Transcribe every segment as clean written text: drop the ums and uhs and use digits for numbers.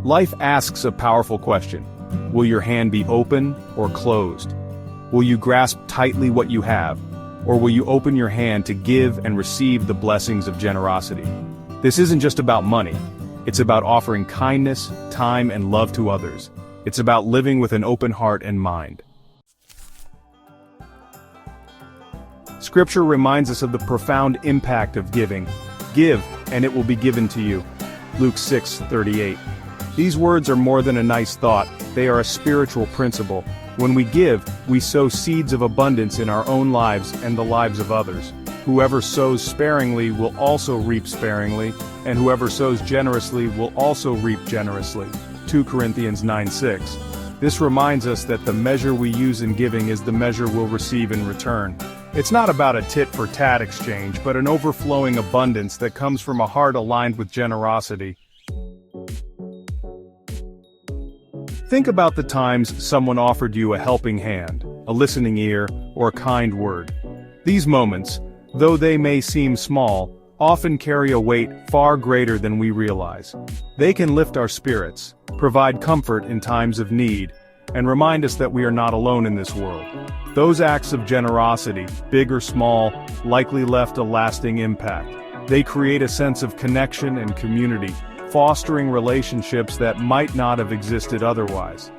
Life asks a powerful question. Will your hand be open or closed? Will you grasp tightly what you have, or will you open your hand to give and receive the blessings of generosity? This isn't just about money. It's about offering kindness, time, and love to others. It's about living with an open heart and mind. Scripture reminds us of the profound impact of giving. Give, and it will be given to you. Luke 6:38. These words are more than a nice thought, they are a spiritual principle. When we give, we sow seeds of abundance in our own lives and the lives of others. Whoever sows sparingly will also reap sparingly, and whoever sows generously will also reap generously. 2 Corinthians 9:6. This reminds us that the measure we use in giving is the measure we'll receive in return. It's not about a tit-for-tat exchange, but an overflowing abundance that comes from a heart aligned with generosity. Think about the times someone offered you a helping hand, a listening ear, or a kind word. These moments, though they may seem small, often carry a weight far greater than we realize. They can lift our spirits, provide comfort in times of need, and remind us that we are not alone in this world. Those acts of generosity, big or small, likely left a lasting impact. They create a sense of connection and community, fostering relationships that might not have existed otherwise.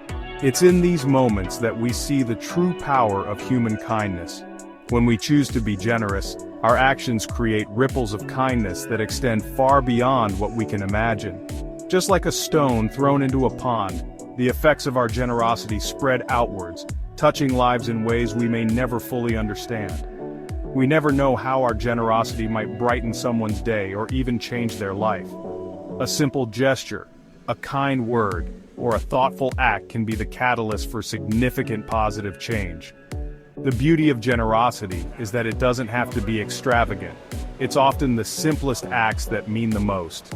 It's in these moments that we see the true power of human kindness. When we choose to be generous, our actions create ripples of kindness that extend far beyond what we can imagine. Just like a stone thrown into a pond, the effects of our generosity spread outwards, touching lives in ways we may never fully understand. We never know how our generosity might brighten someone's day or even change their life. A simple gesture, a kind word, or a thoughtful act can be the catalyst for significant positive change. The beauty of generosity is that it doesn't have to be extravagant. It's often the simplest acts that mean the most.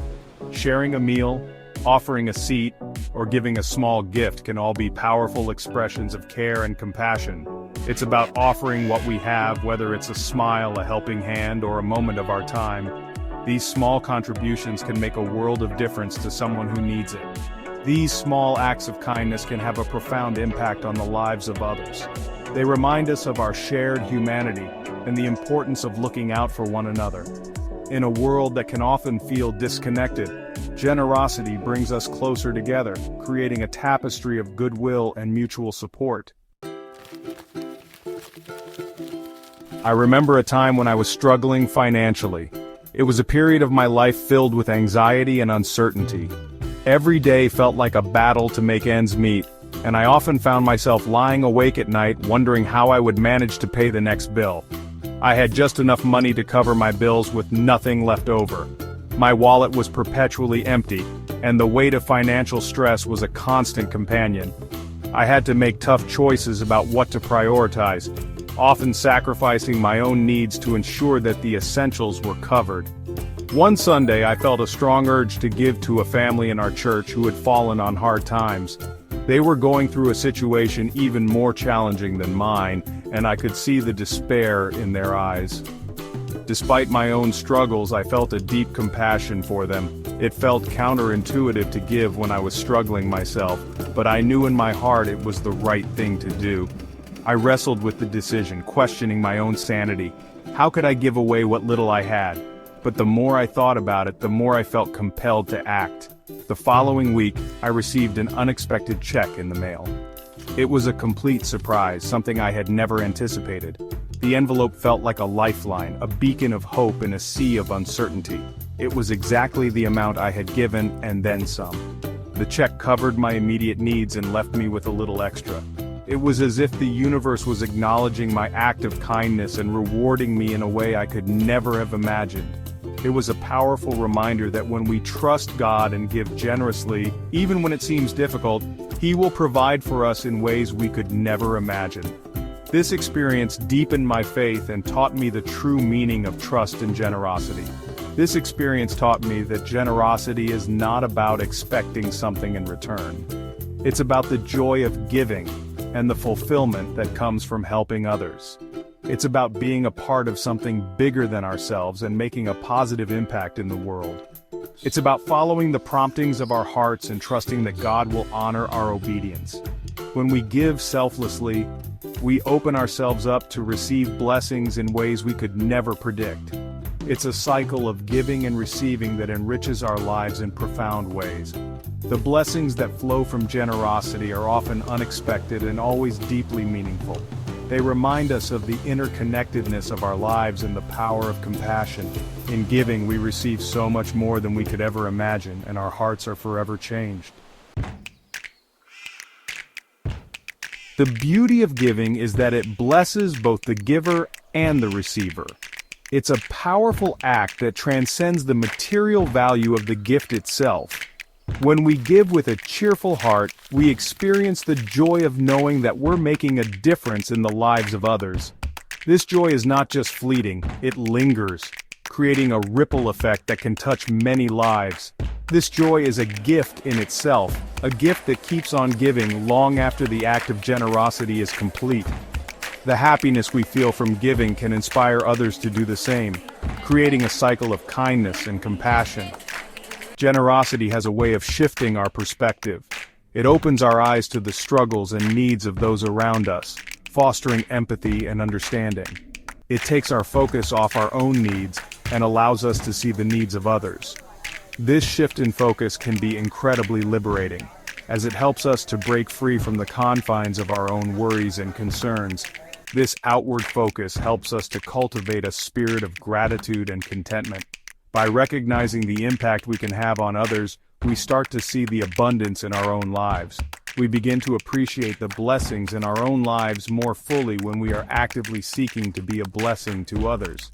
Sharing a meal, offering a seat, or giving a small gift can all be powerful expressions of care and compassion. It's about offering what we have, whether it's a smile, a helping hand, or a moment of our time. These small contributions can make a world of difference to someone who needs it. These small acts of kindness can have a profound impact on the lives of others. They remind us of our shared humanity and the importance of looking out for one another. In a world that can often feel disconnected, generosity brings us closer together, creating a tapestry of goodwill and mutual support. I remember a time when I was struggling financially. It was a period of my life filled with anxiety and uncertainty. Every day felt like a battle to make ends meet, and I often found myself lying awake at night wondering how I would manage to pay the next bill. I had just enough money to cover my bills with nothing left over. My wallet was perpetually empty, and the weight of financial stress was a constant companion. I had to make tough choices about what to prioritize, often sacrificing my own needs to ensure that the essentials were covered. One Sunday I felt a strong urge to give to a family in our church who had fallen on hard times. They were going through a situation even more challenging than mine, and I could see the despair in their eyes. Despite my own struggles, I felt a deep compassion for them. It felt counterintuitive to give when I was struggling myself, but I knew in my heart it was the right thing to do. I wrestled with the decision, questioning my own sanity. How could I give away what little I had? But the more I thought about it, the more I felt compelled to act. The following week, I received an unexpected check in the mail. It was a complete surprise, something I had never anticipated. The envelope felt like a lifeline, a beacon of hope in a sea of uncertainty. It was exactly the amount I had given, and then some. The check covered my immediate needs and left me with a little extra. It was as if the universe was acknowledging my act of kindness and rewarding me in a way I could never have imagined. It was a powerful reminder that when we trust God and give generously, even when it seems difficult, He will provide for us in ways we could never imagine. This experience deepened my faith and taught me the true meaning of trust and generosity. This experience taught me that generosity is not about expecting something in return. It's about the joy of giving and the fulfillment that comes from helping others. It's about being a part of something bigger than ourselves and making a positive impact in the world. It's about following the promptings of our hearts and trusting that God will honor our obedience. When we give selflessly, we open ourselves up to receive blessings in ways we could never predict. It's a cycle of giving and receiving that enriches our lives in profound ways. The blessings that flow from generosity are often unexpected and always deeply meaningful. They remind us of the interconnectedness of our lives and the power of compassion. In giving, we receive so much more than we could ever imagine, and our hearts are forever changed. The beauty of giving is that it blesses both the giver and the receiver. It's a powerful act that transcends the material value of the gift itself. When we give with a cheerful heart, we experience the joy of knowing that we're making a difference in the lives of others. This joy is not just fleeting, it lingers, creating a ripple effect that can touch many lives. This joy is a gift in itself, a gift that keeps on giving long after the act of generosity is complete. The happiness we feel from giving can inspire others to do the same, creating a cycle of kindness and compassion. Generosity has a way of shifting our perspective. It opens our eyes to the struggles and needs of those around us, fostering empathy and understanding. It takes our focus off our own needs and allows us to see the needs of others. This shift in focus can be incredibly liberating, as it helps us to break free from the confines of our own worries and concerns. This outward focus helps us to cultivate a spirit of gratitude and contentment. By recognizing the impact we can have on others, we start to see the abundance in our own lives. We begin to appreciate the blessings in our own lives more fully when we are actively seeking to be a blessing to others.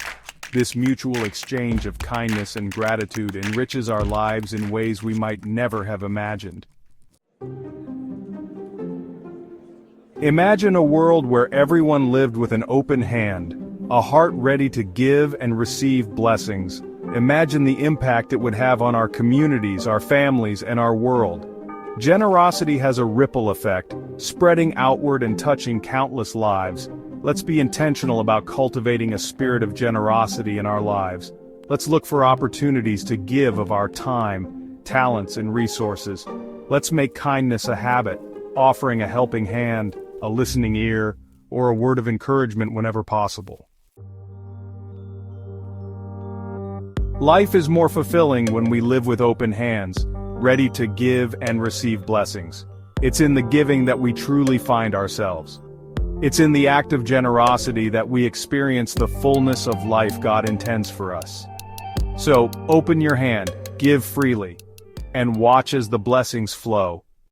This mutual exchange of kindness and gratitude enriches our lives in ways we might never have imagined. Imagine a world where everyone lived with an open hand, a heart ready to give and receive blessings. Imagine the impact it would have on our communities, our families, and our world. Generosity has a ripple effect, spreading outward and touching countless lives. Let's be intentional about cultivating a spirit of generosity in our lives. Let's look for opportunities to give of our time, talents, and resources. Let's make kindness a habit, offering a helping hand, a listening ear, or a word of encouragement whenever possible. Life is more fulfilling when we live with open hands, ready to give and receive blessings. It's in the giving that we truly find ourselves. It's in the act of generosity that we experience the fullness of life God intends for us. So, open your hand, give freely, and watch as the blessings flow.